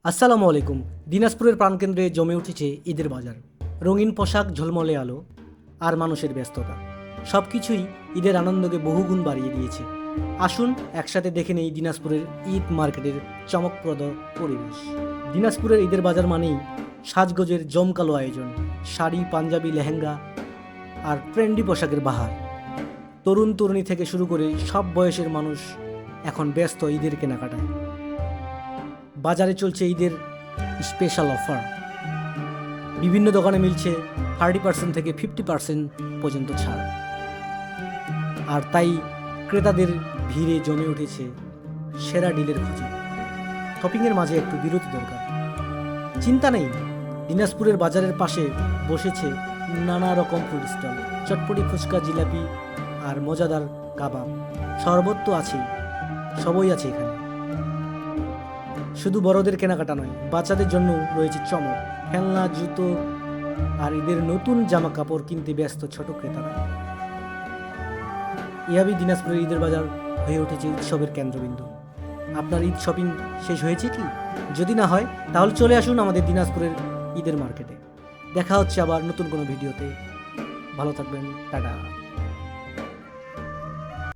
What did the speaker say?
আসসালামু আলাইকুম। দিনাজপুরের প্রাণকেন্দ্রে জমে উঠেছে ঈদের বাজার। রঙিন পোশাক, ঝলমলে আলো আর মানুষের ব্যস্ততা সব কিছুই ঈদের আনন্দকে বহুগুণ বাড়িয়ে দিয়েছে। আসুন একসাথে দেখে নেই দিনাজপুরের ঈদ মার্কেটের চমকপ্রদ পরিবেশ। দিনাজপুরের ঈদের বাজার মানেই সাজগোজের জমকালো আয়োজন, শাড়ি, পাঞ্জাবি, লেহেঙ্গা আর ট্রেন্ডি পোশাকের বাহার। তরুণ তরুণী থেকে শুরু করে সব বয়সের মানুষ এখন ব্যস্ত ঈদের কেনাকাটায়। বাজারে চলছে ঈদের স্পেশাল অফার। বিভিন্ন দোকানে মিলছে 30% থেকে 50% পর্যন্ত ছাড়। আর তাই ক্রেতাদের ভিড়ে জমে উঠেছে সেরা ডিলের খোঁজে। শপিংয়ের মাঝে একটু বিরতি দরকার। চিন্তা নেই, দিনাজপুরের বাজারের পাশে বসেছে নানা রকম ফুড স্টল, চটপটি, ফুচকা, জিলাপি আর মজাদার কাবাব। শরবত তো আছেই, সবই আছে এখানে। শুধু বড়দের কেনাকাটা নয়, বাচ্চাদের জন্য রয়েছে চমক, খেলনা, জুতো আর ঈদের নতুন জামা কাপড় কিনতে ব্যস্ত ছোট ক্রেতারা। এভাবেই দিনাজপুরের ঈদের বাজার হয়ে উঠেছে উৎসবের কেন্দ্রবিন্দু। আপনার ঈদ শপিং শেষ হয়েছে কি? যদি না হয় তাহলে চলে আসুন আমাদের দিনাজপুরের ঈদের মার্কেটে। দেখা হচ্ছে আবার নতুন কোনো ভিডিওতে। ভালো থাকবেন, টাটা।